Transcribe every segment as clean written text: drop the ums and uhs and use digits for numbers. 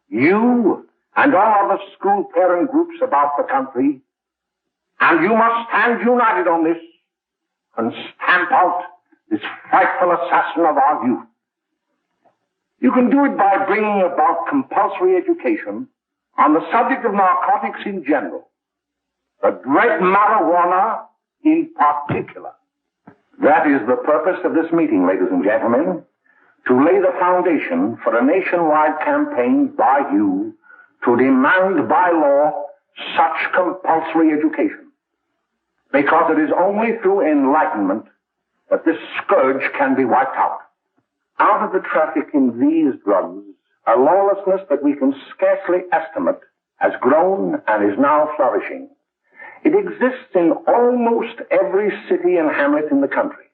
you and all other school parent groups about the country, and you must stand united on this and stamp out this frightful assassin of our youth. You can do it by bringing about compulsory education on the subject of narcotics in general, the dread marijuana in particular. That is the purpose of this meeting, ladies and gentlemen, to lay the foundation for a nationwide campaign by you to demand by law such compulsory education. Because it is only through enlightenment that this scourge can be wiped out. Out of the traffic in these drugs, a lawlessness that we can scarcely estimate has grown and is now flourishing. It exists in almost every city and hamlet in the country.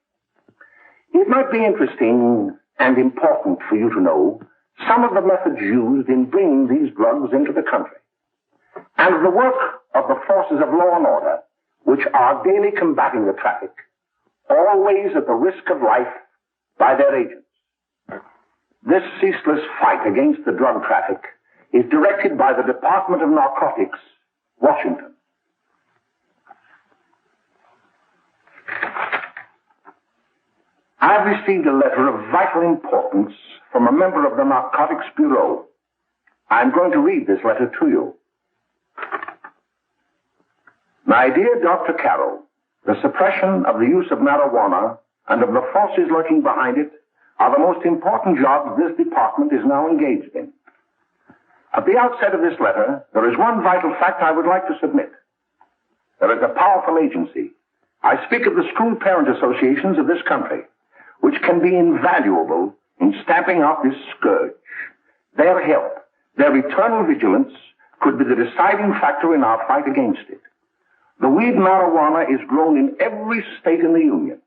It might be interesting and important for you to know some of the methods used in bringing these drugs into the country, and the work of the forces of law and order, which are daily combating the traffic, always at the risk of life, by their agents. This ceaseless fight against the drug traffic is directed by the Department of Narcotics, Washington. I've received a letter of vital importance from a member of the Narcotics Bureau. I'm going to read this letter to you. My dear Dr. Carroll, the suppression of the use of marijuana and of the forces lurking behind it are the most important jobs this department is now engaged in. At the outset of this letter, there is one vital fact I would like to submit. There is a powerful agency. I speak of the school parent associations of this country, which can be invaluable in stamping out this scourge. Their help, their eternal vigilance, could be the deciding factor in our fight against it. The weed marijuana is grown in every state in the Union.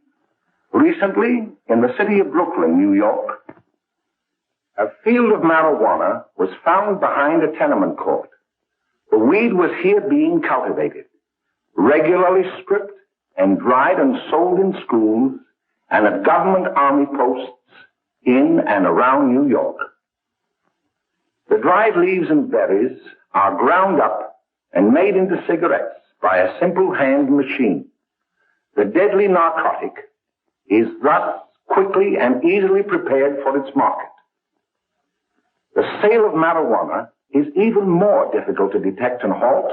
Recently, in the city of Brooklyn, New York, a field of marijuana was found behind a tenement court. The weed was here being cultivated, regularly stripped and dried and sold in schools and at government army posts in and around New York. The dried leaves and berries are ground up and made into cigarettes by a simple hand machine. The deadly narcotic is thus quickly and easily prepared for its market. The sale of marijuana is even more difficult to detect and halt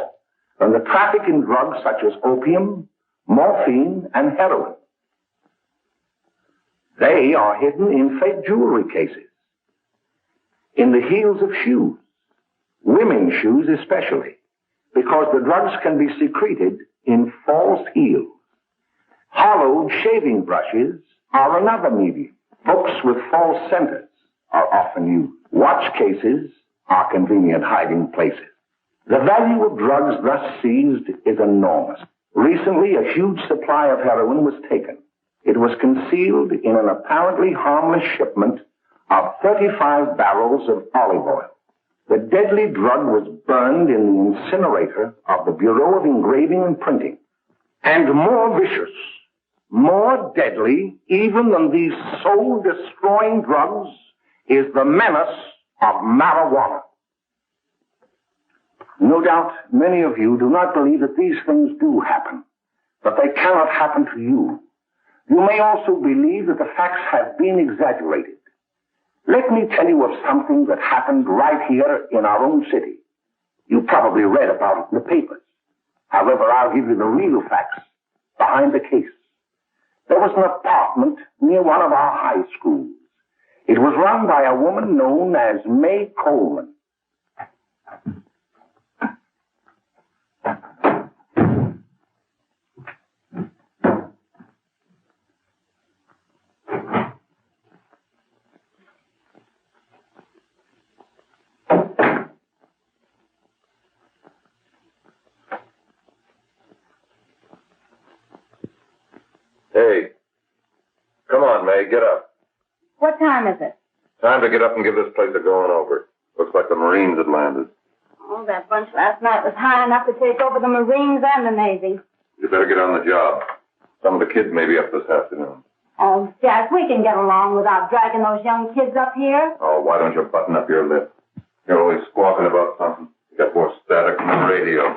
than the traffic in drugs such as opium, morphine, and heroin. They are hidden in fake jewelry cases, in the heels of shoes, women's shoes especially, because the drugs can be secreted in false heels. Hollowed shaving brushes are another medium. Books with false centers are often used. Watch cases are convenient hiding places. The value of drugs thus seized is enormous. Recently, a huge supply of heroin was taken. It was concealed in an apparently harmless shipment of 35 barrels of olive oil. The deadly drug was burned in the incinerator of the Bureau of Engraving and Printing. And more vicious, more deadly, even than these soul-destroying drugs, is the menace of marijuana. No doubt many of you do not believe that these things do happen, but they cannot happen to you. You may also believe that the facts have been exaggerated. Let me tell you of something that happened right here in our own city. You probably read about it in the papers. However, I'll give you the real facts behind the case. There was an apartment near one of our high schools. It was run by a woman known as May Coleman. Hey, come on, May, get up. What time is it? Time to get up and give this place a going over. Looks like the Marines had landed. Oh, that bunch last night was high enough to take over the Marines and the Navy. You better get on the job. Some of the kids may be up this afternoon. Oh, Jack, we can get along without dragging those young kids up here. Oh, why don't you button up your lip? You're always squawking about something. You got more static than the radio.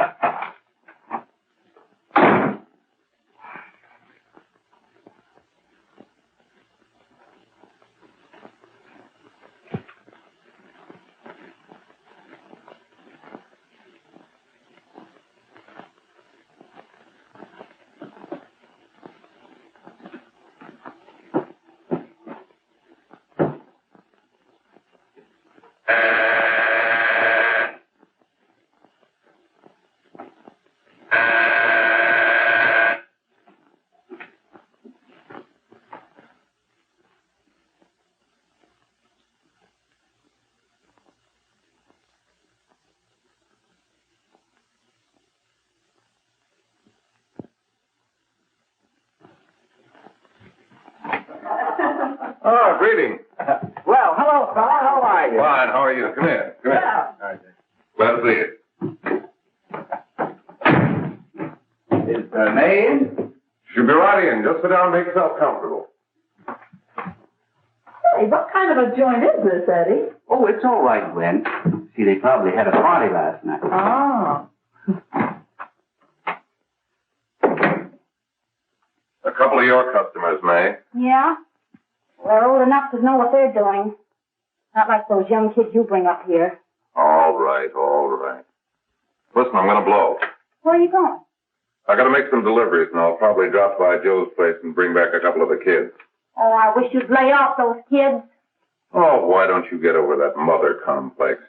Oh, greetings. Well, hello, fella. How are you? Fine, how are you? Come here. Come here. Yeah. Glad to see you. Is May in? She'll be right in. Just sit down and make yourself comfortable. Hey, what kind of a joint is this, Eddie? Oh, it's all right, Gwen. See, they probably had a party last night. Oh. A couple of your customers, May. Yeah? They're old enough to know what they're doing. Not like those young kids you bring up here. All right, all right. Listen, I'm going to blow. Where are you going? I got to make some deliveries, and I'll probably drop by Joe's place and bring back a couple of the kids. Oh, I wish you'd lay off those kids. Oh, why don't you get over that mother complex?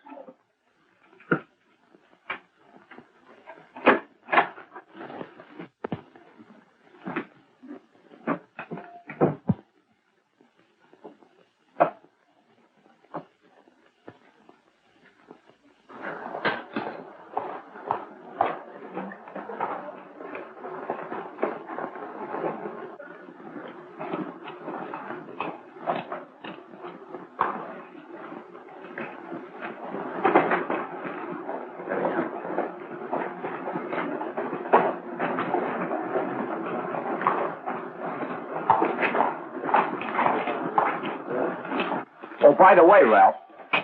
Oh, by the way, Ralph,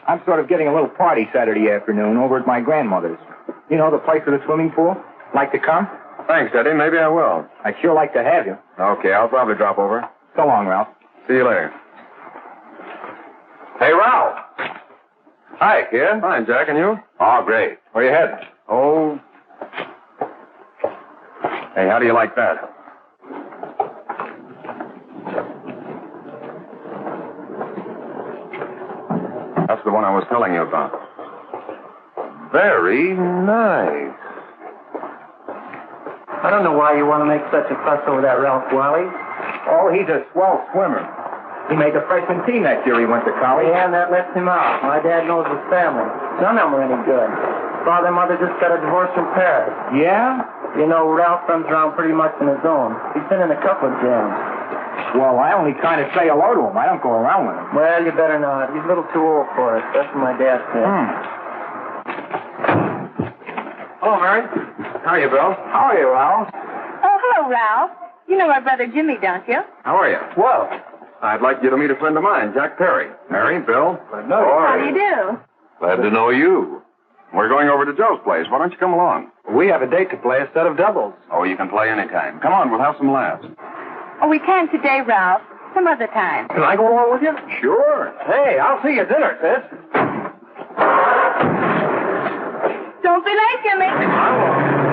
I'm sort of getting a little party Saturday afternoon over at my grandmother's. You know, the place with the swimming pool? Like to come? Thanks, Eddie. Maybe I will. I'd sure like to have you. Okay, I'll probably drop over. So long, Ralph. See you later. Hey, Ralph. Hi, kid. Fine, Jack, and you? Oh, great. Where you heading? Oh. Hey, how do you like that? That's the one I was telling you about. Very nice. I don't know why you want to make such a fuss over that Ralph Wally. Oh, he's a swell swimmer. He made the freshman team that year he went to college. Yeah, and that lets him out. My dad knows his family. None of them are any good. Father and mother just got a divorce from Paris. Yeah? You know, Ralph runs around pretty much on his own. He's been in a couple of jams. Well, I only kind of say hello to him. I don't go around with him. Well, you better not. He's a little too old for it. That's what my dad said. Hello, Mary. How are you, Bill? How are you, Ralph? Oh, hello, Ralph. You know my brother Jimmy, don't you? How are you? Well, I'd like you to meet a friend of mine, Jack Perry. Mary, Bill. no. How do you do? Glad to know you. We're going over to Joe's place. Why don't you come along? We have a date to play a set of doubles. Oh, you can play anytime. Come on, we'll have some laughs. Oh, we can't today, Ralph. Some other time. Can I go along with you? Sure. Hey, I'll see you at dinner, sis. Don't be late, Jimmy. I won't.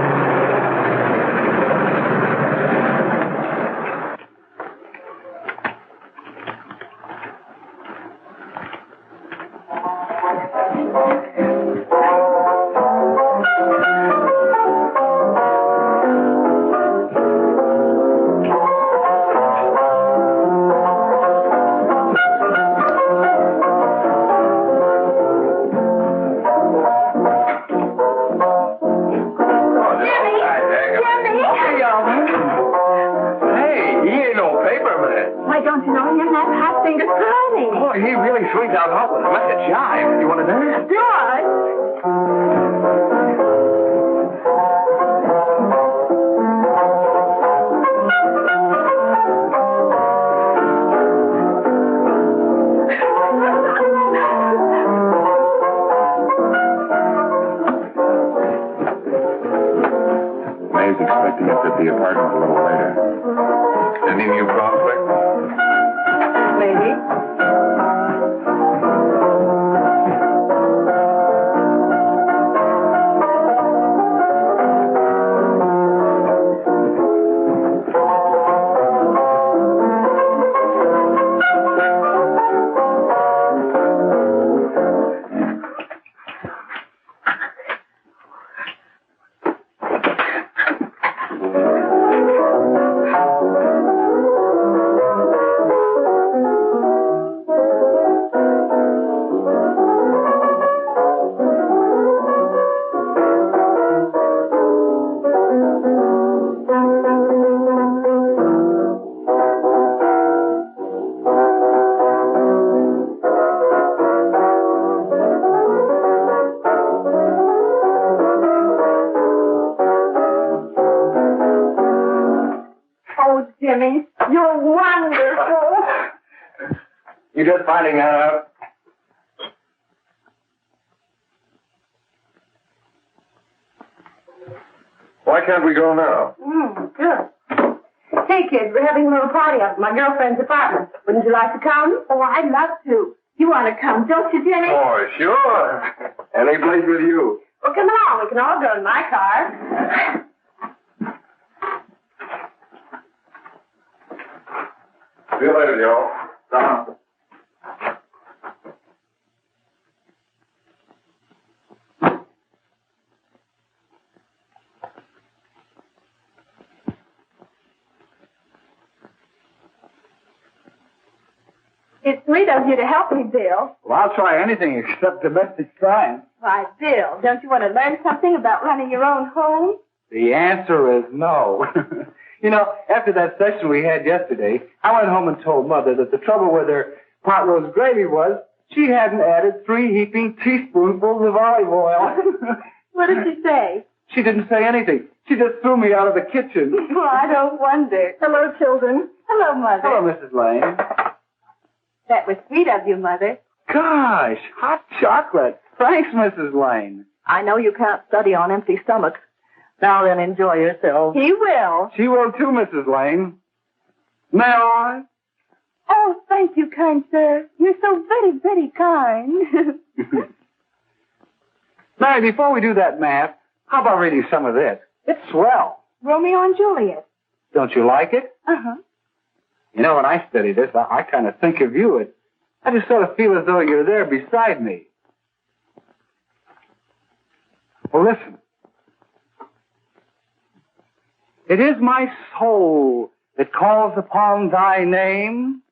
expecting us at the apartment a little later. Any new prospects? Maybe. Jimmy. You're wonderful. You just finding that out? Why can't we go now? Good. Hey, kids, we're having a little party up at my girlfriend's apartment. Wouldn't you like to come? Oh, I'd love to. You want to come, don't you, Jimmy? Oh, sure. Any place with you. Well, come along. We can all go in my car. See you later, Joe. Uh-huh. It's sweet of you to help me, Bill. Well, I'll try anything except domestic crime. Why, Bill, don't you want to learn something about running your own home? The answer is no. You know, after that session we had yesterday, I went home and told Mother that the trouble with her pot roast gravy was she hadn't added 3 heaping teaspoonfuls of olive oil. What did she say? She didn't say anything. She just threw me out of the kitchen. Well, I don't wonder. Hello, children. Hello, Mother. Hello, Mrs. Lane. That was sweet of you, Mother. Gosh, hot chocolate. Thanks, Mrs. Lane. I know you can't study on empty stomachs. Now then, enjoy yourself. He will. She will too, Mrs. Lane. May I? Oh, thank you, kind sir. You're so very, very kind. Mary, before we do that math, how about reading some of this? It's swell. Romeo and Juliet. Don't you like it? Uh-huh. You know, when I study this, I kind of think of you. I just sort of feel as though you're there beside me. Well, listen. It is my soul that calls upon thy name.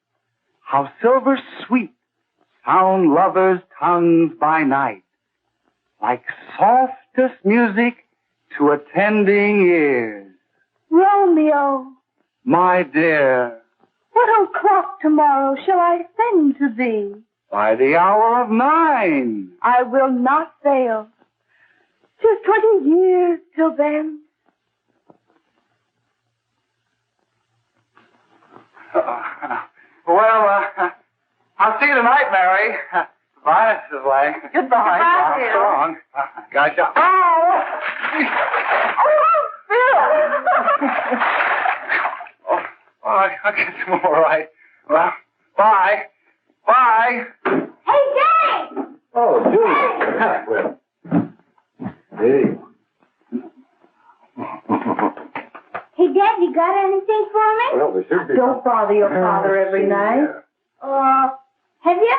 How silver sweet sound lovers' tongues by night, like softest music to attending ears. Romeo, My dear, what o'clock tomorrow shall I send to thee? by the hour of 9. I will not fail. 'Tis 20 years till then. I'll see you tonight, Mary. Bye, Mrs. Lang. Goodbye, Bill. So long. Gotcha. Oh, I guess I'm all right. Well, bye. Bye. Hey, Jay! Oh, Julie. Hey. Hey, Dad, you got anything for me? Well, there should be. Don't bother your father every night. Have you?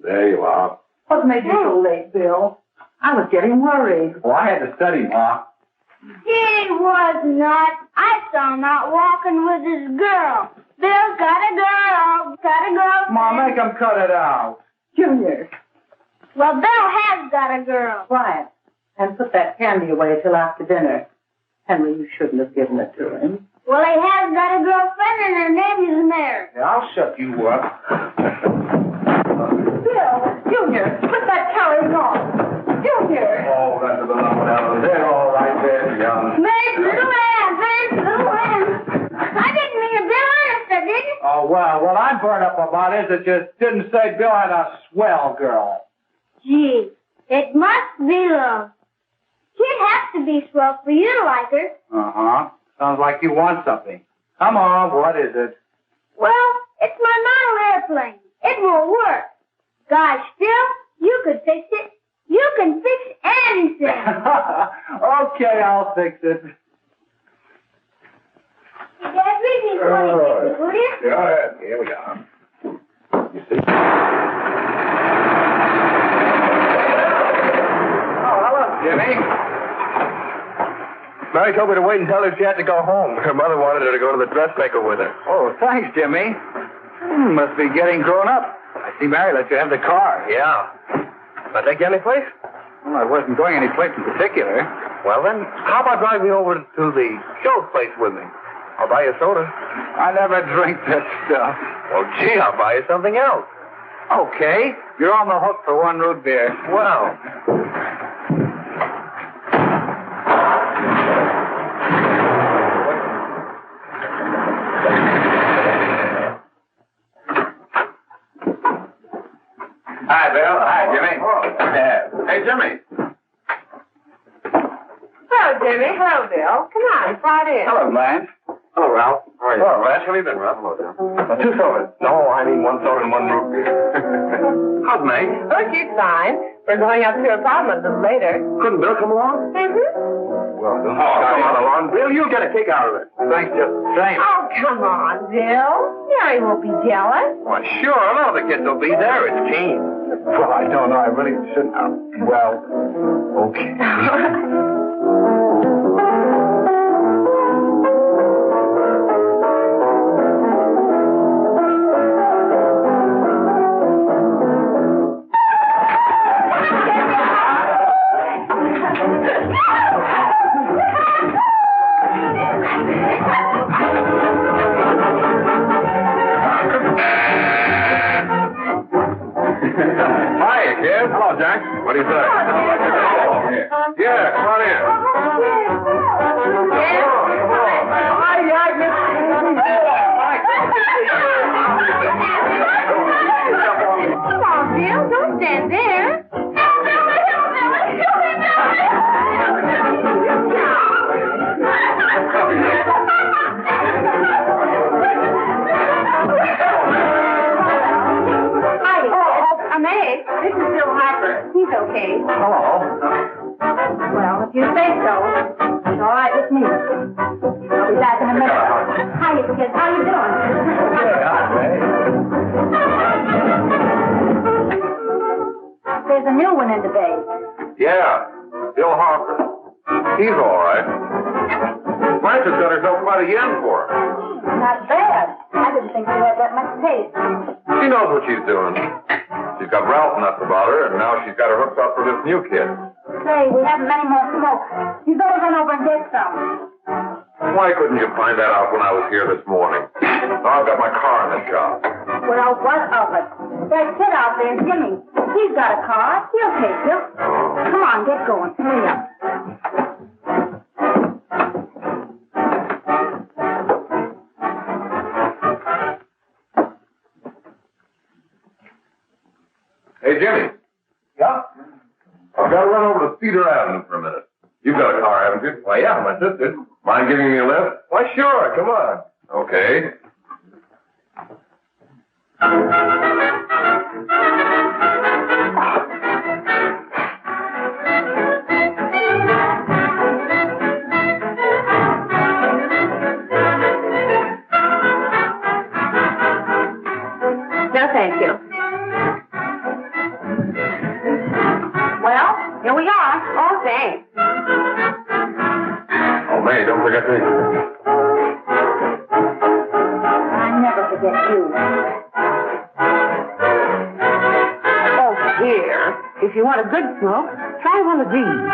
There you are. What made you so late, Bill? I was getting worried. Well, I had to study, Ma. He was not. I saw him out walking with his girl. Bill's got a girl. Got a girl. Ma, make him cut it out. Junior, Well, Bill has got a girl. quiet. And put that candy away till after dinner. Henry, you shouldn't have given it to him. Well, he has got a girlfriend and her name is Mary. Yeah, I'll shut you up. Bill, Junior, put that carriage on. Junior. Oh, that's the number down there. All right there, young. Mary's little lamb. Mary's little lamb. I didn't mean to Bill honest, I didn't. Oh, well, what I'm burned up about is it just didn't say Bill had a swell girl. Gee, it must be love. She'd have to be swell for you to like her. Uh-huh. Sounds like you want something. Come on, what is it? Well, it's my model airplane. It won't work. Gosh, Phil, you could fix it. You can fix anything. Okay, I'll fix it. Dad, read me for you, will you? Yeah, here we are. You see? Oh, hello, Jimmy. Mary told me to wait and tell her she had to go home. Her mother wanted her to go to the dressmaker with her. Oh, thanks, Jimmy. Must be getting grown up. I see Mary let you have the car. Yeah. Can I take you any place? Well, I wasn't going any place in particular. Well, then, how about driving me over to the show place with me? I'll buy you a soda. I never drink that stuff. Well, gee, I'll buy you something else. Okay. You're on the hook for one root beer. Well. Hi, Bill. Hi, Jimmy. Hey, Jimmy. Hello, Jimmy. Hello, Bill. Come on, slide in. Hello, Blanche. Hello, Ralph. How are you? Hello, Ralph. How have you been, Ralph? Hello, Jim. 2 sodas. No, I mean 1 soda and 1 root beer. How's May? Oh, she's fine. We're going up to her apartment a little later. Couldn't Bill come along? Well, don't Come on along, Bill. You'll get a kick out of it. Thanks just the same. Oh, come on, Bill. Mary won't be jealous. Why, sure. None of the kids will be there. It's keen. Well, I don't know. I really shouldn't. Well, okay. Hiya, kid. Hello, Jack. What do you say? Yeah, come on in. Come on, Bill. Don't stand there. I'm Abe. This is Bill Harper. He's okay. Hello. Well, if you say so, it's all right with me. I'll be back in a minute. Hiya, kids. How you doing? There's a new one in the bay. Yeah, Bill Harper. He's all right. Blanche has got herself quite a yen for him. Not bad. I didn't think you had that much taste. She knows what she's doing. She's got Ralph nuts about her, and now she's got her hooked up for this new kid. Say, we haven't any more smoke. You better run over and get some. Why couldn't you find that out when I was here this morning? Now I've got my car in the shop. Well, what of it? That kid out there, Jimmy. He's got a car. He'll take you. Come on, get going. Hurry up. Hey, Jimmy. Yeah? I've got to run over to Cedar Avenue for a minute. You've got a car, haven't you? Well, yeah, my sister. Mind giving me a lift? Why, sure. Come on. Okay. No, thank you. Well, here we are. Oh, thanks. Oh, May, don't forget me. I never forget you. Oh, dear. If you want a good smoke, try one of these.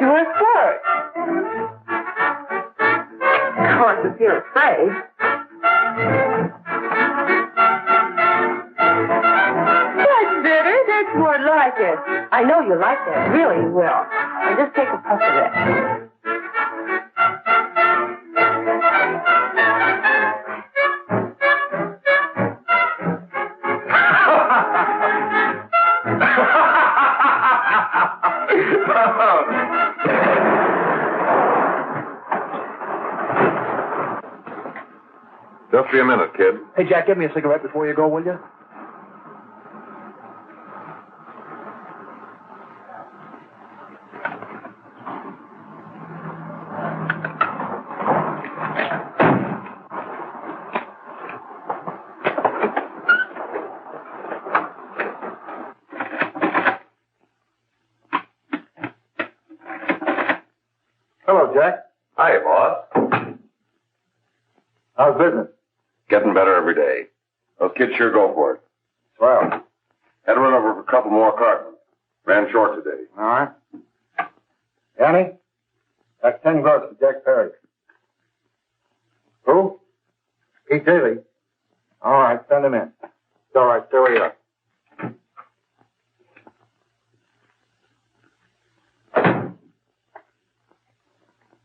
You were scared. Of course, if you're afraid. That's better. That's More like it. I know you like that. Really, you will. Now just take a puff of that. Just be a minute, kid. Hey, Jack, give me a cigarette before you go, will you? Hello, Jack. Hi, boss. How's business? Getting better every day. Those kids sure go for it. Swell. Had to run over for a couple more cartons. Ran short today. All right. Annie, that's 10 gross for Jack Perry. Who? Pete Daly. All right, send him in. It's all right, stay where you are.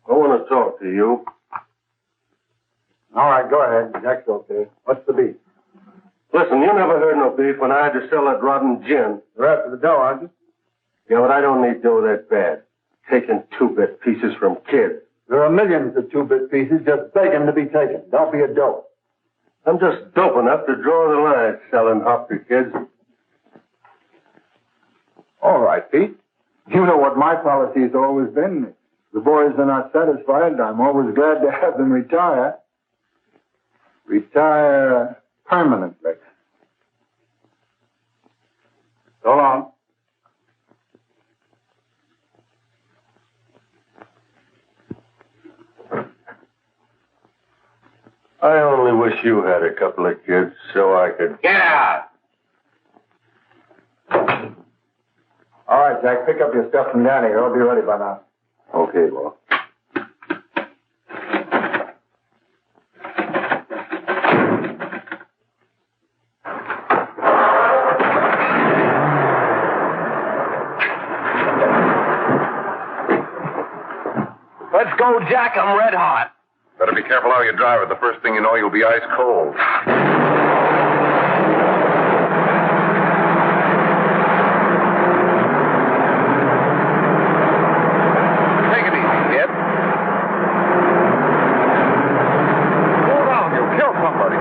I want to talk to you. All right, go ahead. Jack's okay. What's the beef? Listen, you never heard no beef when I had to sell that rotten gin. You're after the dough, aren't you? Yeah, but I don't need dough that bad. Taking 2-bit pieces from kids. There are millions of 2-bit pieces just begging to be taken. Don't be a dope. I'm just dope enough to draw the line selling hop to kids. All right, Pete. You know what my policy has always been. If the boys are not satisfied, I'm always glad to have them retire. Retire permanently. So long. I only wish you had a couple of kids so I could... Get out! All right, Jack, pick up your stuff from down here. I'll be ready by now. Okay, well. Let's go, Jack. I'm red hot. Better be careful how you drive it. The first thing you know, you'll be ice cold. Take it easy, kid. Slow down. You'll kill somebody.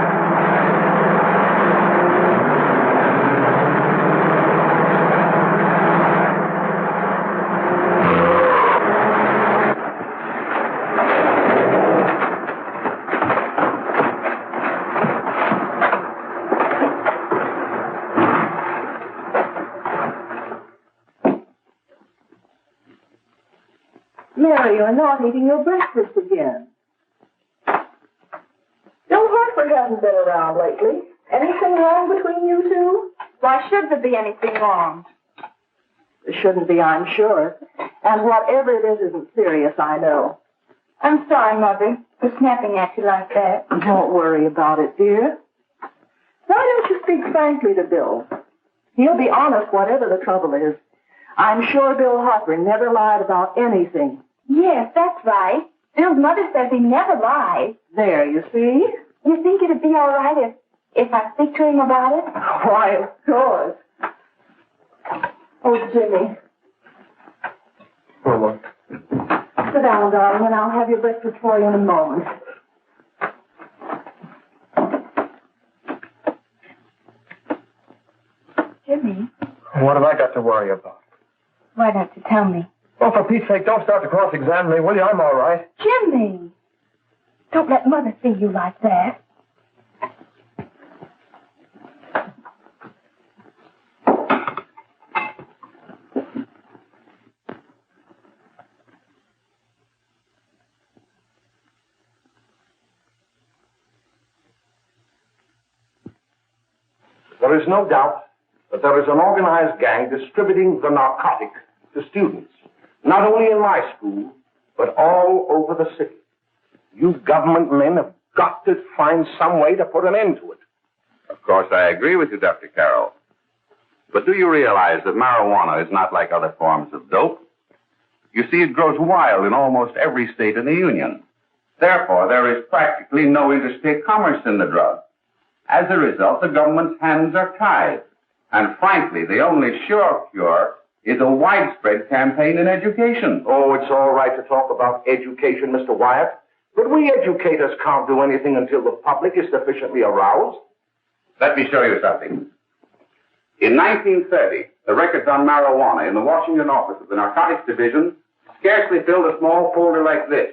Mary, you're not eating your breakfast again. Bill Hartford hasn't been around lately. Anything wrong between you two? Why should there be anything wrong? There shouldn't be, I'm sure. And whatever it is isn't serious, I know. I'm sorry, Mother, for snapping at you like that. Don't worry about it, dear. Why don't you speak frankly to Bill? He'll be honest whatever the trouble is. I'm sure Bill Hartford never lied about anything. Yes, that's right. Bill's mother says he never lies. There, you see? You think it'd be all right if I speak to him about it? Why, of course. Oh, Jimmy. Oh, Sit down, darling, and I'll have your breakfast for you in a moment. Jimmy, What have I got to worry about? why don't you tell me? Oh, for Pete's sake, don't start to cross-examine me, will you? I'm all right. Jimmy! Don't let Mother see you like that. There is no doubt that there is an organized gang distributing the narcotic to students, not only in my school, but all over the city. You government men have got to find some way to put an end to it. Of course, I agree with you, Dr. Carroll. But do you realize that marijuana is not like other forms of dope? You see, it grows wild in almost every state in the Union. Therefore, there is practically no interstate commerce in the drug. As a result, the government's hands are tied. And frankly, the only sure cure is a widespread campaign in education. Oh, it's all right to talk about education, Mr. Wyatt. But we educators can't do anything until the public is sufficiently aroused. Let me show you something. In 1930, the records on marijuana in the Washington office of the Narcotics Division scarcely filled a small folder like this.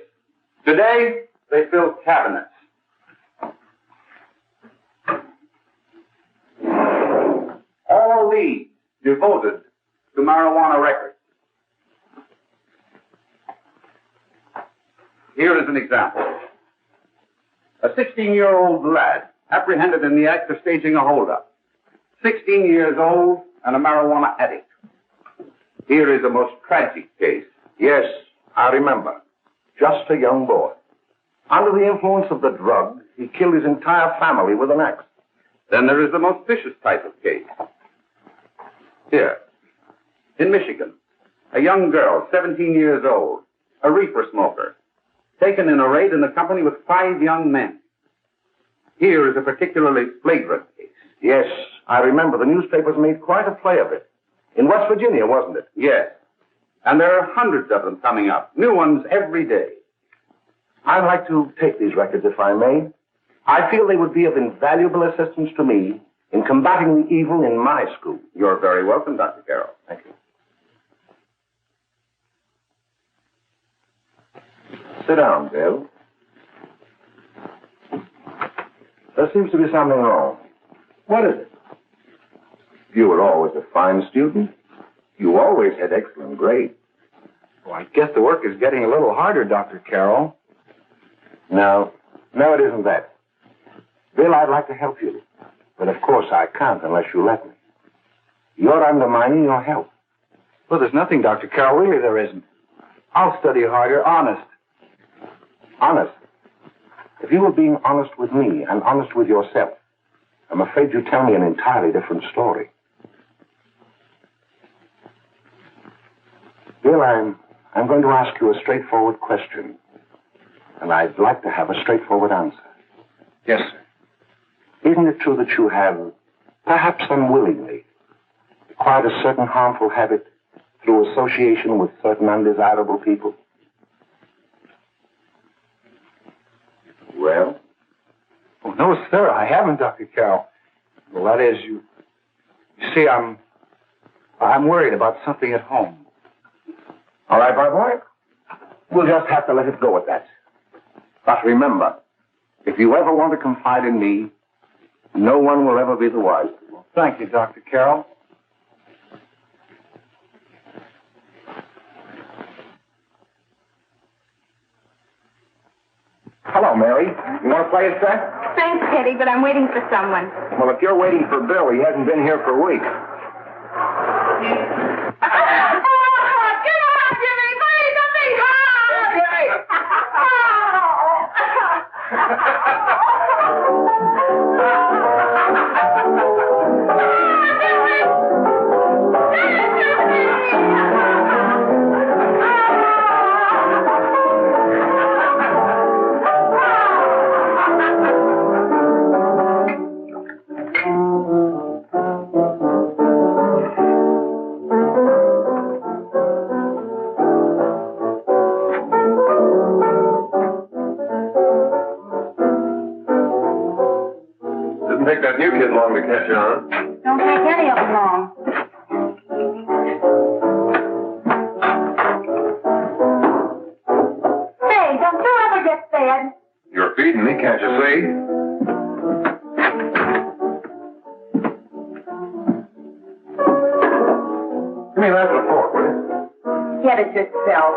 Today, they fill cabinets. All these devoted to marijuana records. Here is an example. A 16-year-old lad apprehended in the act of staging a holdup. 16 years old and a marijuana addict. Here is a most tragic case. Yes, I remember. Just a young boy. Under the influence of the drug, he killed his entire family with an axe. Then there is the most vicious type of case. Here, in Michigan, a young girl, 17 years old, a reefer smoker, taken in a raid in the company with 5 young men. Here is a particularly flagrant case. Yes, I remember. The newspapers made quite a play of it. In West Virginia, wasn't it? Yes. And there are hundreds of them coming up. New ones every day. I'd like to take these records, if I may. I feel they would be of invaluable assistance to me in combating the evil in my school. You're very welcome, Dr. Carroll. Thank you. Sit down, Bill. There seems to be something wrong. What is it? You were always a fine student. You always had excellent grades. Well, I guess the work is getting a little harder, Dr. Carroll. No, it isn't that. Bill, I'd like to help you. But of course I can't unless you let me. You're undermining your health. Well, there's nothing, Dr. Carroll. Really, there isn't. I'll study harder, honest. Honest? If you were being honest with me and honest with yourself, I'm afraid you'd tell me an entirely different story. Bill, I'm going to ask you a straightforward question. And I'd like to have a straightforward answer. Yes, sir. Isn't it true that you have, perhaps unwillingly, acquired a certain harmful habit through association with certain undesirable people? Well? Oh, no, sir, I haven't, Dr. Carroll. Well, that is, you see, I'm worried about something at home. All right, my boy. We'll just have to let it go at that. But remember, if you ever want to confide in me, no one will ever be the wiser. Well, thank you, Dr. Carroll. Hello, Mary. You want to play a set? Thanks, Teddy, but I'm waiting for someone. Well, if you're waiting for Bill, he hasn't been here for weeks. Didn't take that new kid long to catch on. Don't take any of them long. Say, don't you ever get fed? You're feeding me, can't you see? Give me that with a fork, will you? Get it yourself.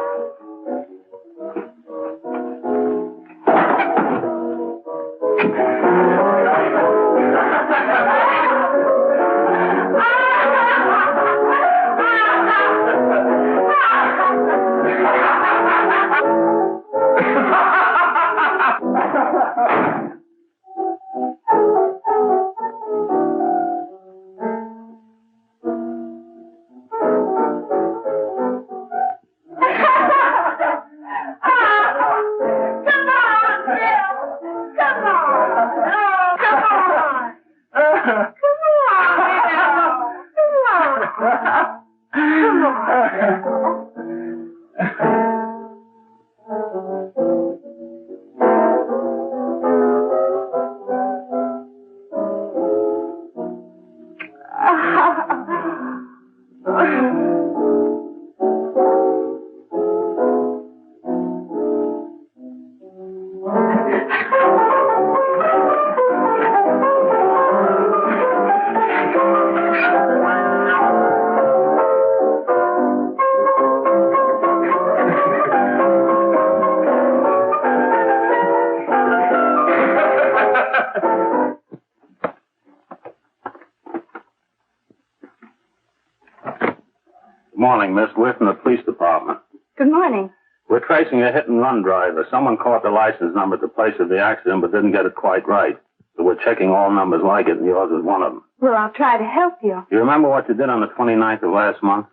Morning, Miss. We're from the police department. Good morning. We're tracing a hit-and-run driver. Someone caught the license number at the place of the accident but didn't get it quite right. So we're checking all numbers like it, and yours is one of them. Well, I'll try to help you. You remember what you did on the 29th of last month?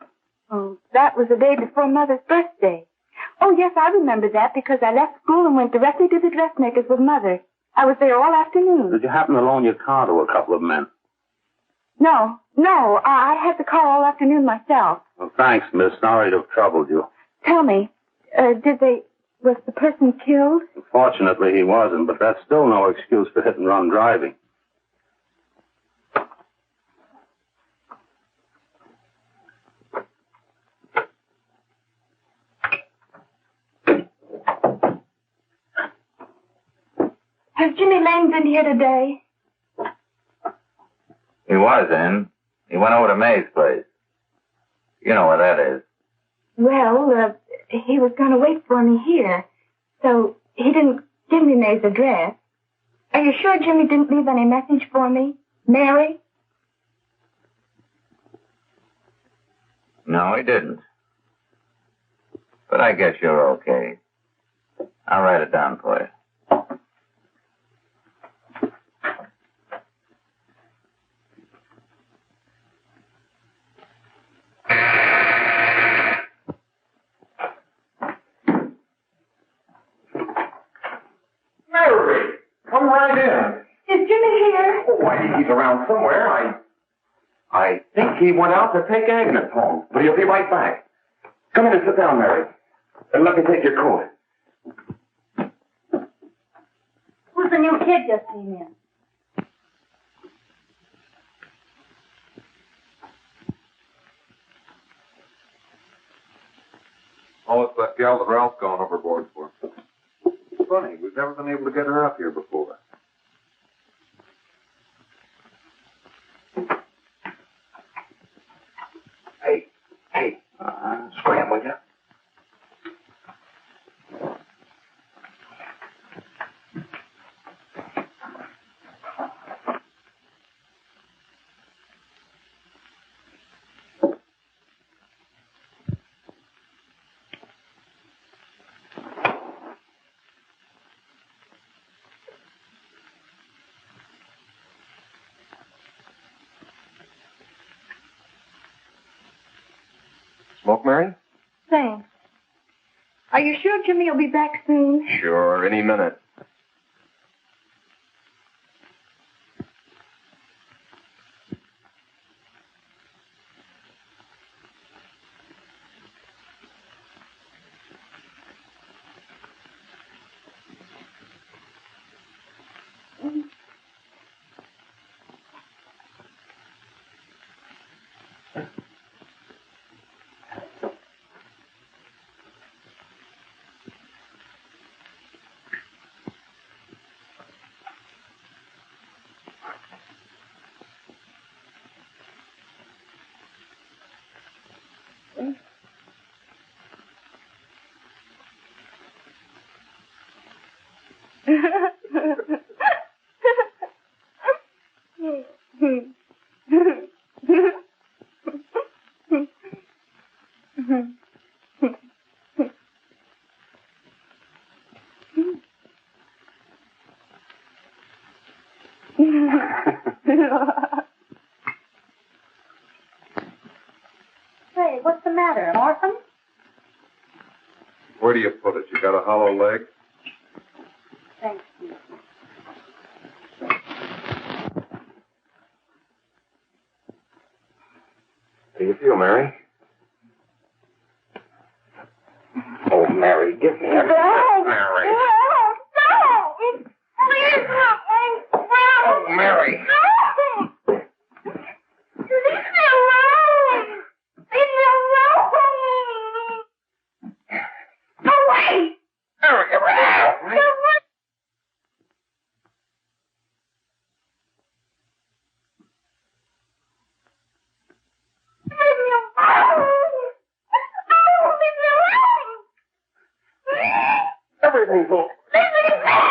Oh, that was the day before Mother's birthday. Oh, yes, I remember that because I left school and went directly to the dressmaker's with Mother. I was there all afternoon. Did you happen to loan your car to a couple of men? No, I had the car all afternoon myself. Well, thanks, miss. Sorry to have troubled you. Tell me, was the person killed? Fortunately, he wasn't, but that's still no excuse for hit-and-run driving. Has Jimmy Lane been here today? He was in. He went over to May's place. You know where that is. Well, he was going to wait for me here, so he didn't give me May's address. Are you sure Jimmy didn't leave any message for me? Mary? No, he didn't. But I guess you're okay. I'll write it down for you. Mary, come right in. Is Jimmy here? Oh, why, he's around somewhere. I think he went out to take Agnes home, but he'll be right back. Come in and sit down, Mary. And let me take your coat. Who's the new kid just came in? Oh, it's that gal that Ralph's gone overboard for. Funny, we've never been able to get her up here before. Hey, scram, will you? Smoke, Mary? Thanks. Are you sure Jimmy will be back soon? Sure, any minute. Say, what's the matter? An orphan? Where do you put it? You got a hollow leg? Thanks, Steve. How do you feel, Mary? Oh, Mary, give me a No. Mary. No. Please help me. Oh, Mary. No. Leave me alone. Leave me alone. Away. Mary, get rid of me. Leave me alone. Oh, leave me alone. Everything's all... Leave me alone.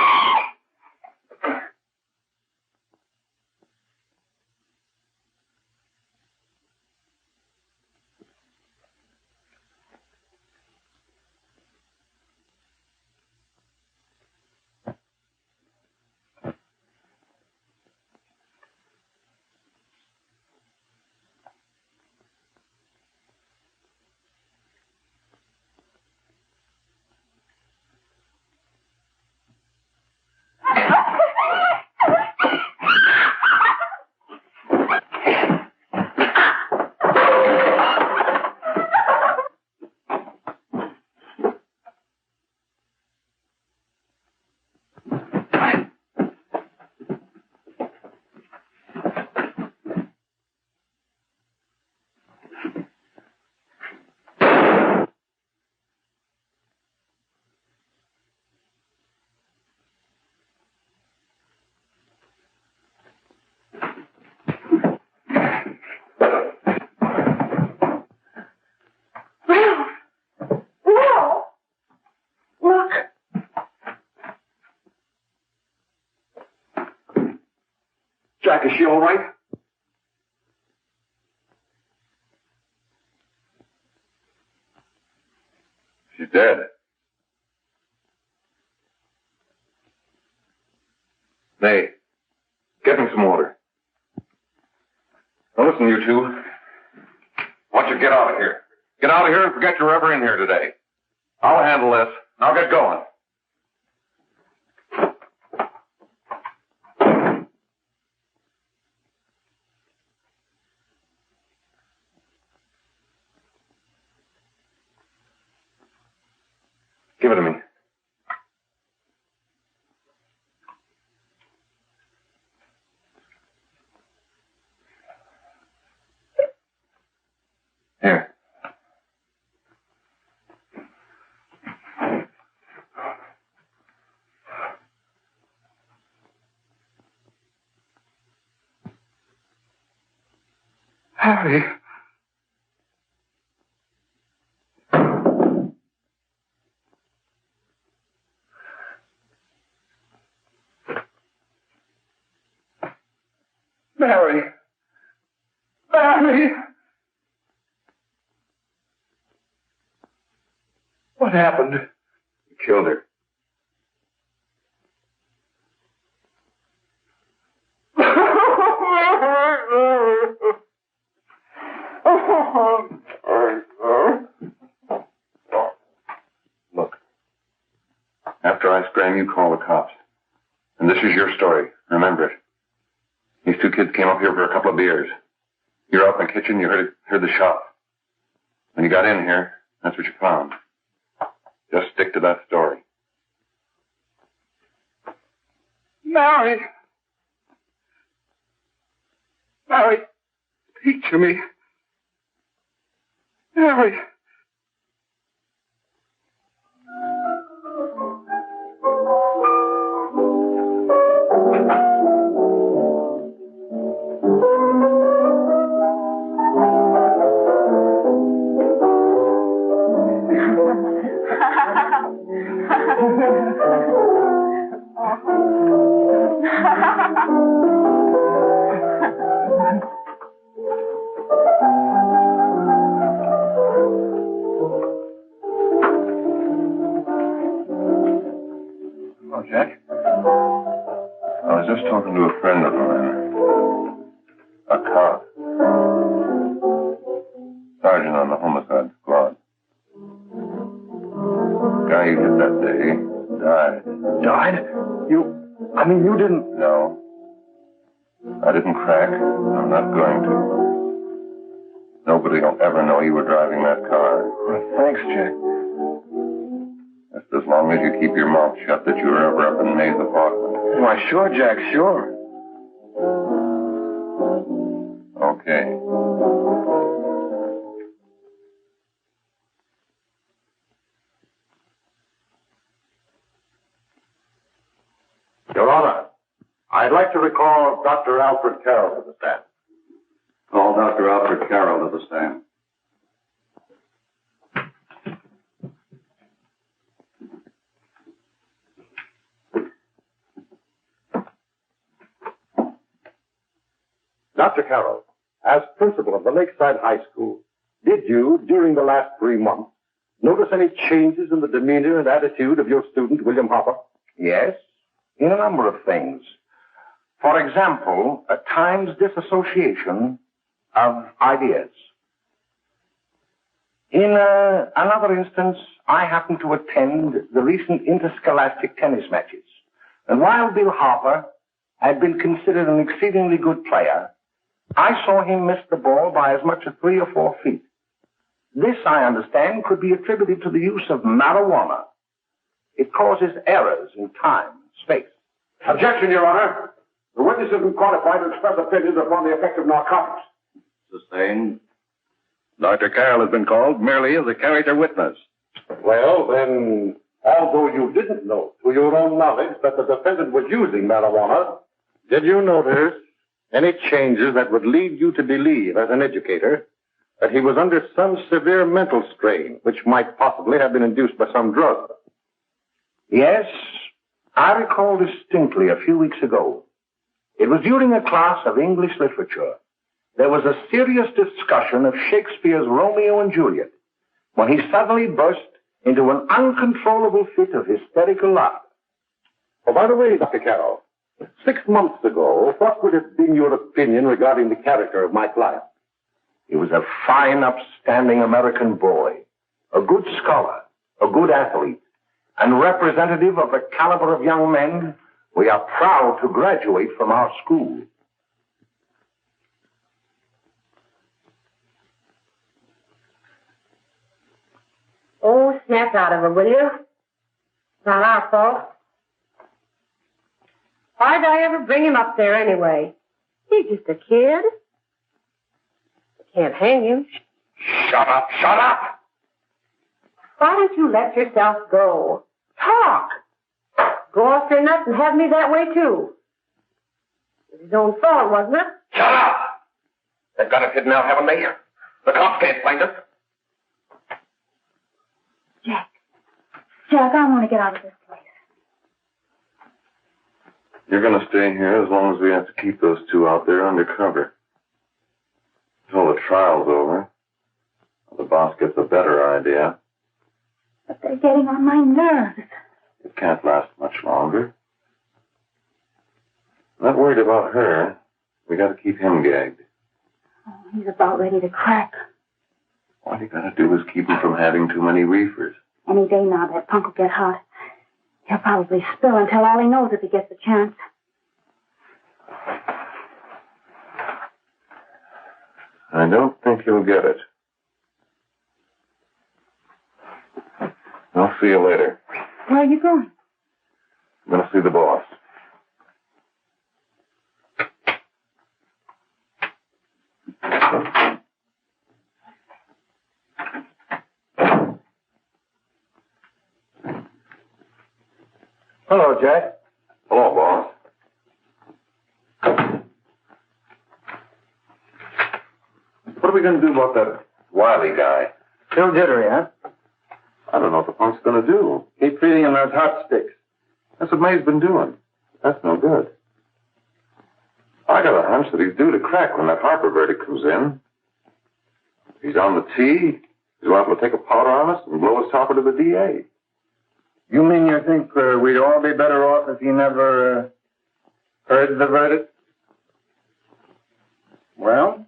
Jack, is she all right? She's dead. Nay, get me some water. Now listen, you two. I want you to get out of here. Get out of here and forget you're ever in here today. I'll handle this. I'll get going. Give it to me. Here. Harry. Mary. Mary. What happened? You killed her. Look. After I scram, you call the cops. And this is your story. Remember it. These two kids came up here for a couple of beers. You were out in the kitchen, you heard the shot. When you got in here, that's what you found. Just stick to that story. Mary. Mary, speak to me. Mary. Hello, Jack. I was just talking to a friend of mine. A cop. Sergeant on the homicide squad. The guy you hit that day died. Died? You didn't... No. I didn't crack. I'm not going to. Nobody will ever know you were driving that car. Thanks, Jack. Just as long as you keep your mouth shut that you were ever up in May's apartment. Why, sure, Jack, sure. Okay. Your Honor, I'd like to recall Dr. Alfred Carroll to the stand. Call Dr. Alfred Carroll to the stand. Dr. Carroll, as principal of the Lakeside High School, did you, during the last 3 months, notice any changes in the demeanor and attitude of your student, William Hopper? Yes, in a number of things. For example, at times disassociation of ideas. In another instance, I happened to attend the recent interscholastic tennis matches. And while Bill Hopper had been considered an exceedingly good player, I saw him miss the ball by as much as 3 or 4 feet. This, I understand, could be attributed to the use of marijuana. It causes errors in time and space. Objection, Your Honor. The witness isn't qualified to express opinions upon the effect of narcotics. Sustained. Dr. Carroll has been called merely as a character witness. Well, then, although you didn't know to your own knowledge that the defendant was using marijuana, did you notice any changes that would lead you to believe, as an educator, that he was under some severe mental strain, which might possibly have been induced by some drug? Yes, I recall distinctly a few weeks ago. It was during a class of English literature. There was a serious discussion of Shakespeare's Romeo and Juliet, when he suddenly burst into an uncontrollable fit of hysterical laughter. Oh, by the way, Dr. Carroll, 6 months ago, what would have been your opinion regarding the character of my client? He was a fine, upstanding American boy, a good scholar, a good athlete, and representative of the caliber of young men we are proud to graduate from our school. Oh, snap out of it, will you? Not our fault. Why'd I ever bring him up there anyway? He's just a kid. Can't hang him. Shut up, shut up! Why don't you let yourself go? Talk! Go off your nuts and have me that way, too. It was his own fault, wasn't it? Shut up! They've got us hidden out, haven't they? The cops can't find us. Jack, I want to get out of this place. You're going to stay here as long as we have to keep those two out there undercover. Until the trial's over. The boss gets a better idea. But they're getting on my nerves. It can't last much longer. Not worried about her. We got to keep him gagged. Oh, he's about ready to crack. All you got to do is keep him from having too many reefers. Any day now, that punk will get hot. He'll probably spill and tell all he knows if he gets a chance. I don't think he'll get it. I'll see you later. Where are you going? I'm going to see the boss. Hello, Jack. Hello, boss. What are we going to do about that Wiley guy? Still jittery, huh? I don't know what the punk's going to do. Keep feeding him those hot sticks. That's what May's been doing. That's no good. I got a hunch that he's due to crack when that Harper verdict comes in. He's on the tee. He's liable to take a powder on us and blow us topper to the DA. You mean you think we'd all be better off if he never heard the verdict? Well,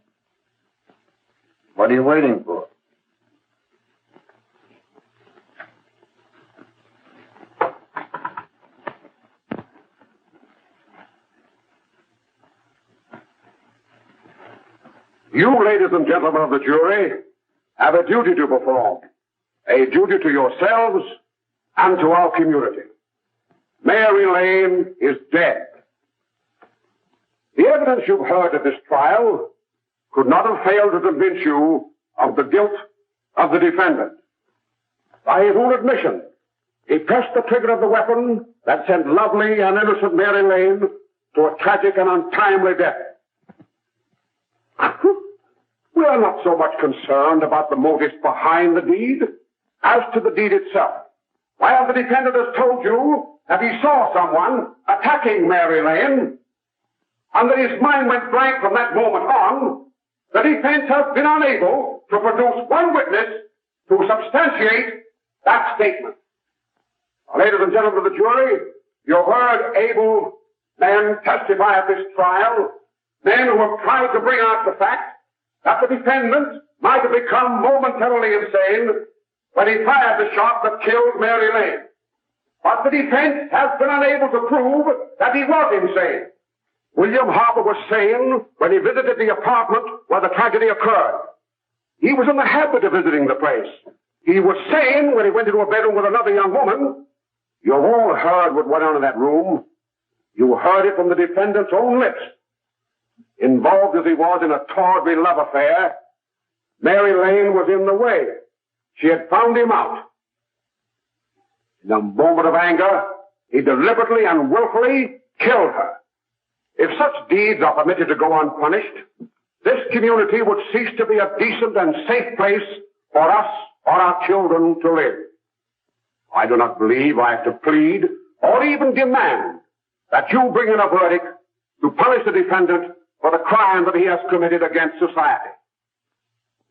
what are you waiting for? You, ladies and gentlemen of the jury, have a duty to perform. A duty to yourselves and to our community. Mary Lane is dead. The evidence you've heard at this trial could not have failed to convince you of the guilt of the defendant. By his own admission, he pressed the trigger of the weapon that sent lovely and innocent Mary Lane to a tragic and untimely death. We are not so much concerned about the motives behind the deed as to the deed itself. While the defendant has told you that he saw someone attacking Mary Lane, and that his mind went blank from that moment on, the defense has been unable to produce one witness to substantiate that statement. Now, ladies and gentlemen of the jury, you've heard able men testify at this trial, men who have tried to bring out the fact that the defendant might have become momentarily insane when he fired the shot that killed Mary Lane. But the defense has been unable to prove that he was insane. William Harper was sane when he visited the apartment where the tragedy occurred. He was in the habit of visiting the place. He was sane when he went into a bedroom with another young woman. You've all heard what went on in that room. You heard it from the defendant's own lips. Involved as he was in a tawdry love affair, Mary Lane was in the way. She had found him out. In a moment of anger, he deliberately and willfully killed her. If such deeds are permitted to go unpunished, this community would cease to be a decent and safe place for us or our children to live. I do not believe I have to plead or even demand that you bring in a verdict to punish the defendant for the crime that he has committed against society.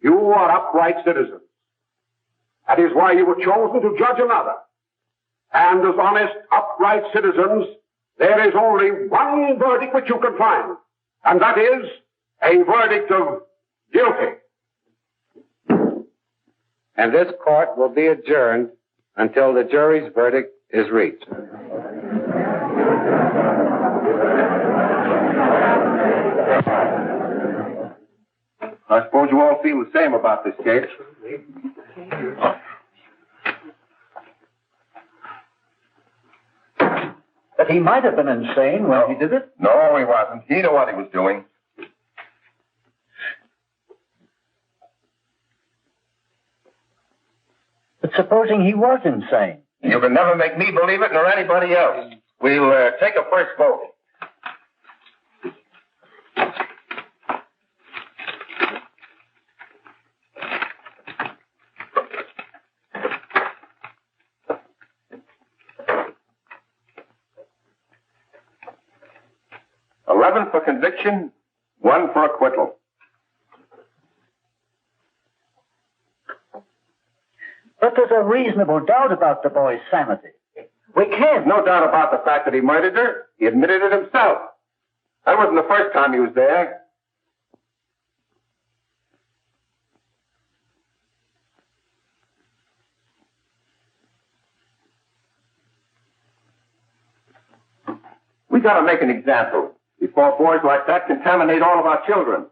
You are upright citizens. That is why you were chosen to judge another. And as honest, upright citizens, there is only one verdict which you can find, and that is a verdict of guilty. And this court will be adjourned until the jury's verdict is reached. I suppose you all feel the same about this case. But he might have been insane when he did it. No, he wasn't. He knew what he was doing. But supposing he was insane? You can never make me believe it nor anybody else. We'll take a first vote. For conviction, 1 for acquittal. But there's a reasonable doubt about the boy's sanity. We can't. No doubt about the fact that he murdered her. He admitted it himself. That wasn't the first time he was there. We gotta make an example before boys like that contaminate all of our children.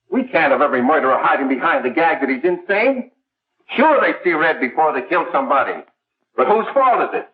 We can't have every murderer hiding behind the gag that he's insane. Sure, they see red before they kill somebody. But whose fault is it?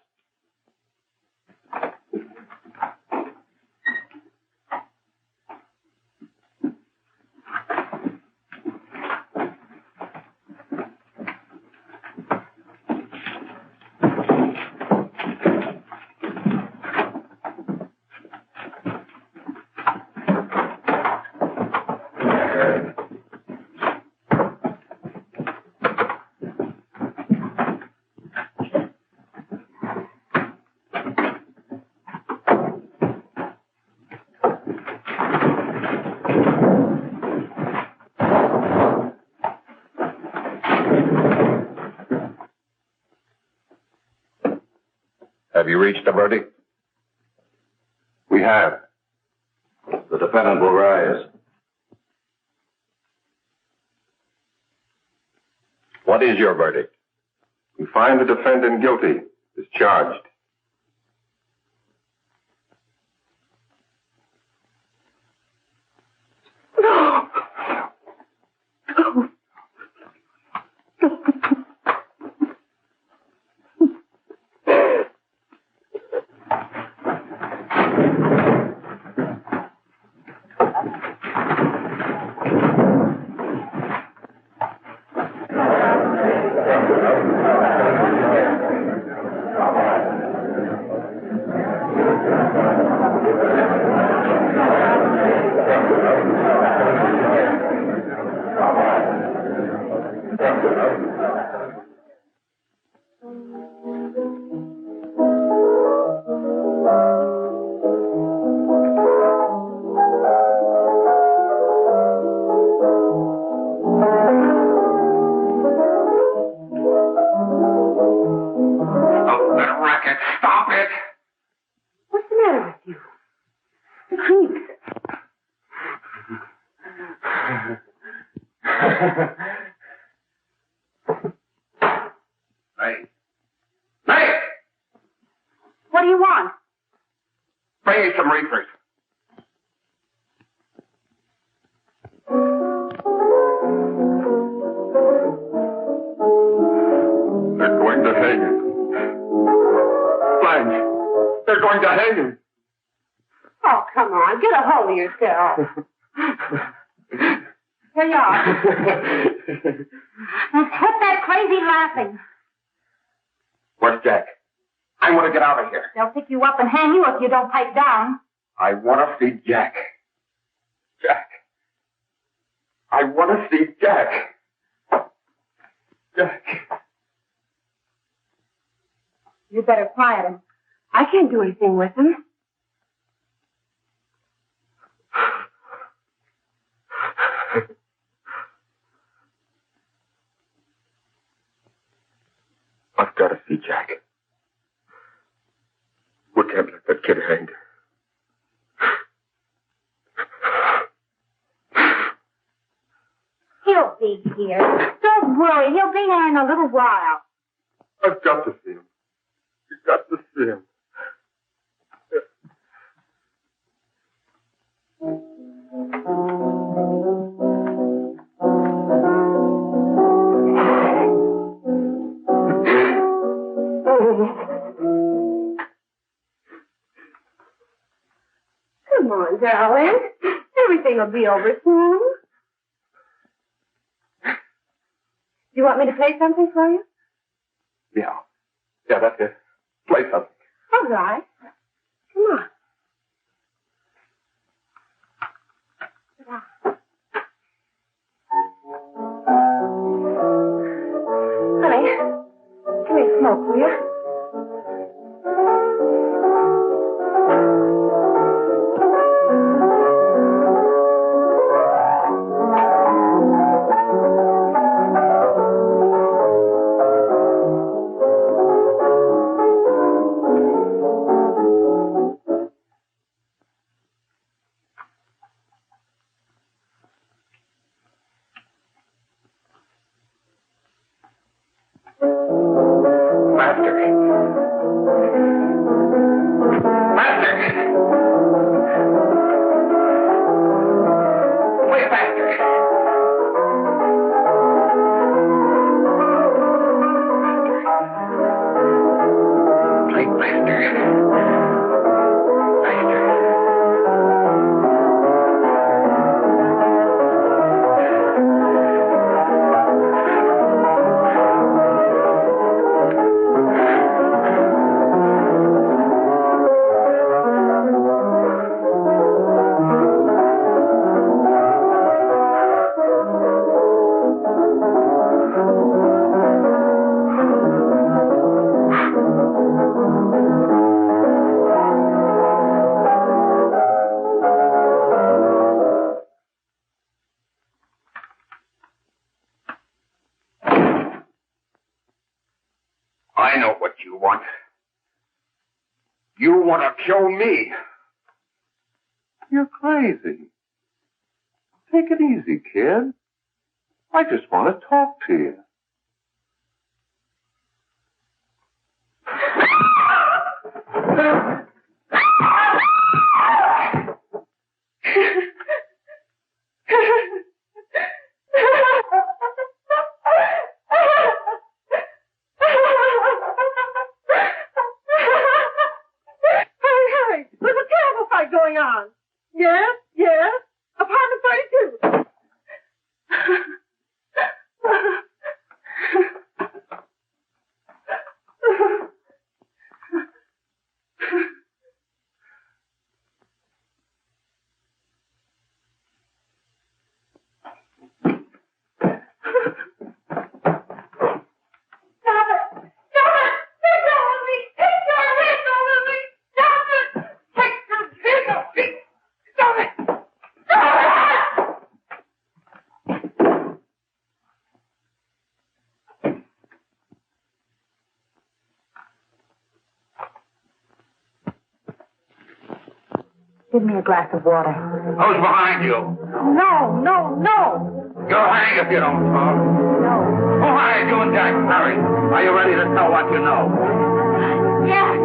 Have you reached a verdict? We have. The defendant will rise. What is your verdict? We find the defendant guilty, as charged. Stop it! What's the matter with you? The creeps. May! May! What do you want? Bring me some reefers. They're going to hang him. Blanche, they're going to hang him. Oh, come on. Get a hold of yourself. Here you are. Now, quit that crazy laughing. Where's Jack? I want to get out of here. They'll pick you up and hang you if you don't pipe down. I want to see Jack. Jack. I want to see Jack. Jack. You better quiet him. I can't do anything with him. I've got to see Jack. We can't let that kid hang. He'll be here. Don't worry. He'll be here in a little while. I've got to see him. You've got to see him. Come on, darling. Everything will be over soon. Do you want me to play something for you? Yeah. Yeah, that's it. Play something. All right. Come on. Honey, give me a smoke, will you? I know what you want. You want to kill me. You're crazy. Take it easy, kid. I just want to talk to you. There's a terrible fight going on. Yes, yes. Apartment 32. Give me a glass of water. Who's behind you? No, no, no. You'll hang if you don't talk. No. Who hired you and Jack? Hurry. Are you ready to tell what you know? Yes.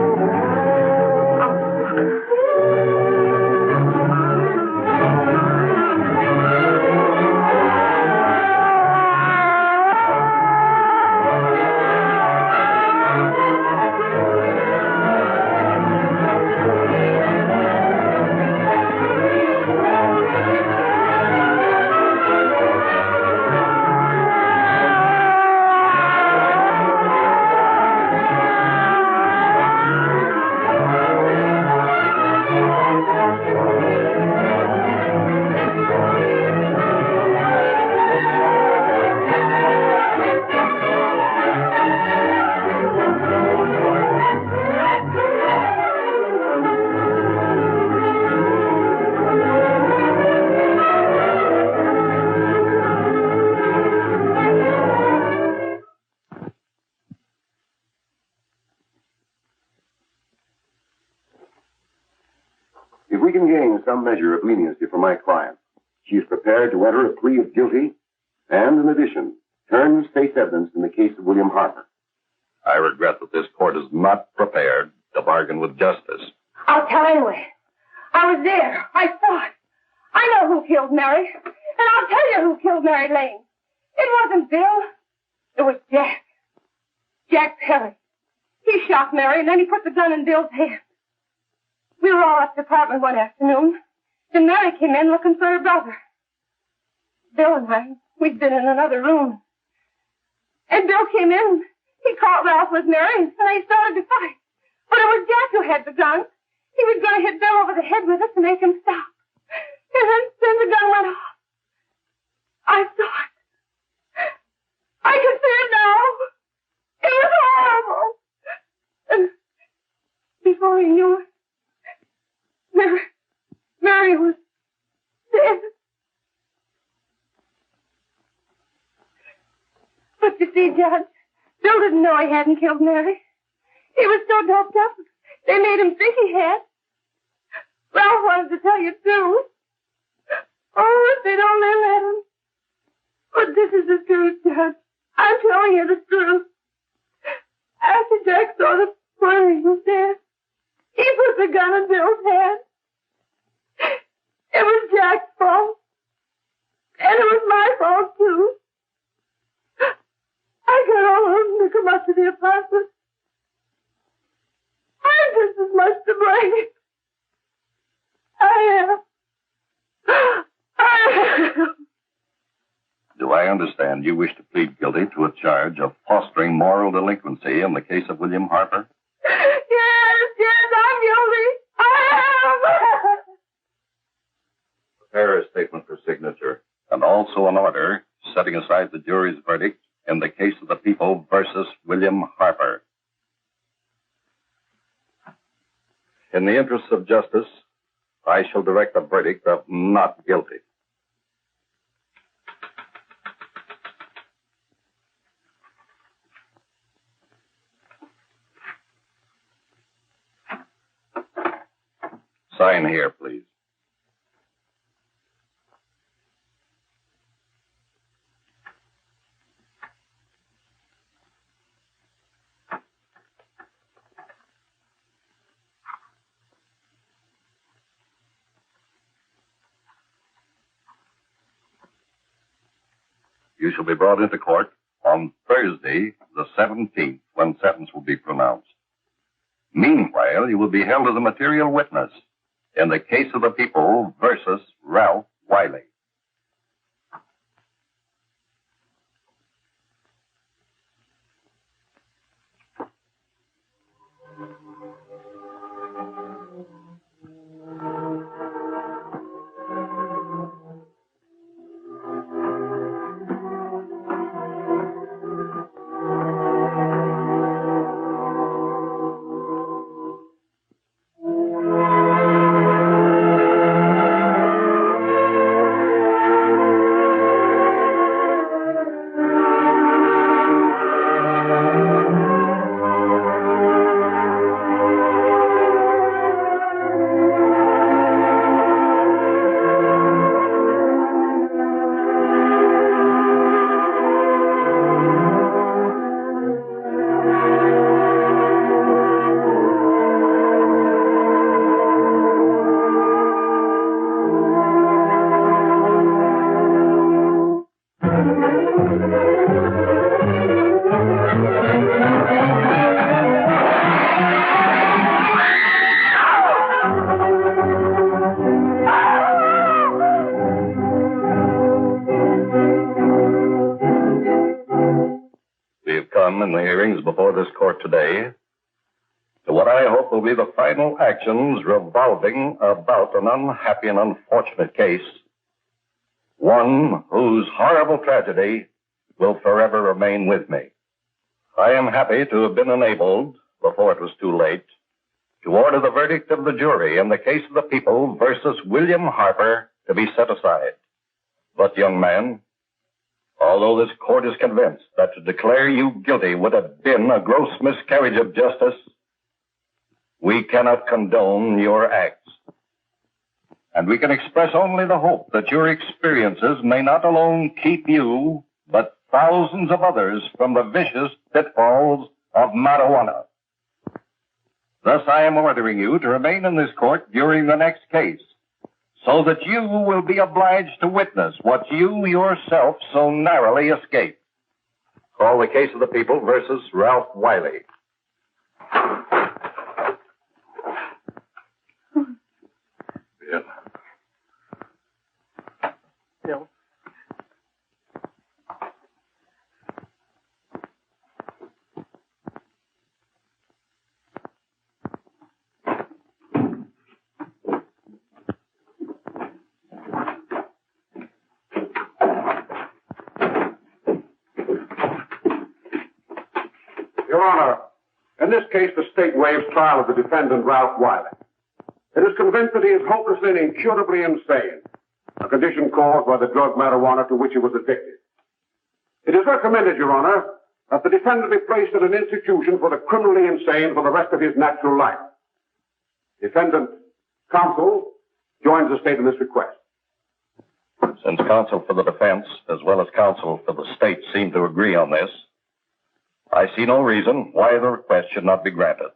If we can gain some measure of leniency for my client, she is prepared to enter a plea of guilty and, in addition, turn state's evidence in the case of William Harper. I regret that this court is not prepared to bargain with justice. I'll tell anyway. I was there. I saw it. I know who killed Mary. And I'll tell you who killed Mary Lane. It wasn't Bill. It was Jack. Jack Perry. He shot Mary and then he put the gun in Bill's hand. We were all at the apartment one afternoon. Then Mary came in looking for her brother. Bill and I, we'd been in another room. And Bill came in. He caught Ralph with Mary and they started to fight. But it was Jack who had the gun. He was going to hit Bill over the head with it to make him stop. And then the gun went off. I saw it. I can see it now. It was horrible. And before he knew it, Mary was dead. But you see, Judge, Bill didn't know he hadn't killed Mary. He was so doped up, they made him think he had. Ralph wanted to tell you, too. Oh, if they'd only let him. But this is the truth, Judge. I'm telling you the truth. After Jack saw the boy he was dead, he put the gun in Bill's hand. It was Jack's fault. And it was my fault, too. I got all of them to come up to the apartment. I'm just as much to blame. I am. Do I understand you wish to plead guilty to a charge of fostering moral delinquency in the case of William Harper? Yes, I'm guilty. I am. Prepare a statement for signature, and also an order setting aside the jury's verdict in the case of the people versus William Harper. In the interests of justice, I shall direct a verdict of not guilty. Sign here, please. You shall be brought into court on Thursday, the 17th, when sentence will be pronounced. Meanwhile, you will be held as a material witness in the case of the people versus Ralph Wiley. We've come in the hearings before this court today to what I hope will be the final actions revolving about an unhappy and unfortunate case, one whose horrible tragedy will forever remain with me. I am happy to have been enabled, before it was too late, to order the verdict of the jury in the case of the people versus William Harper to be set aside. But, young man, although this court is convinced that to declare you guilty would have been a gross miscarriage of justice, we cannot condone your acts. And we can express only the hope that your experiences may not alone keep you, but thousands of others from the vicious pitfalls of marijuana. Thus, I am ordering you to remain in this court during the next case, so that you will be obliged to witness what you yourself so narrowly escaped. Call the case of the people versus Ralph Wiley. Bill. Bill. Your Honor, in this case, the state waives trial of the defendant, Ralph Wiley. It is convinced that he is hopelessly and incurably insane, a condition caused by the drug marijuana to which he was addicted. It is recommended, Your Honor, that the defendant be placed in an institution for the criminally insane for the rest of his natural life. Defendant counsel joins the state in this request. Since counsel for the defense, as well as counsel for the state, seem to agree on this, I see no reason why the request should not be granted.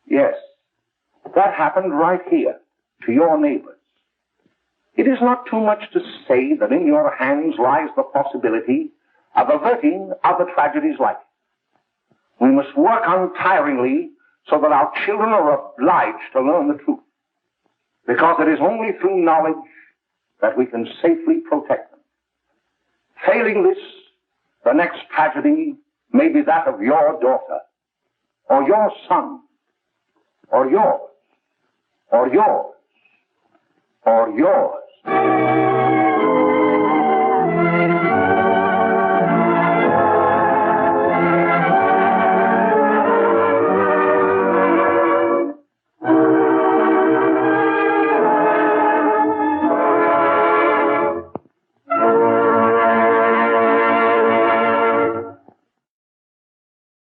Yes, that happened right here, to your neighbors. It is not too much to say that in your hands lies the possibility of averting other tragedies like it. We must work untiringly so that our children are obliged to learn the truth, because it is only through knowledge that we can safely protect them. Failing this, the next tragedy may be that of your daughter, or your son, or yours, or yours, or yours.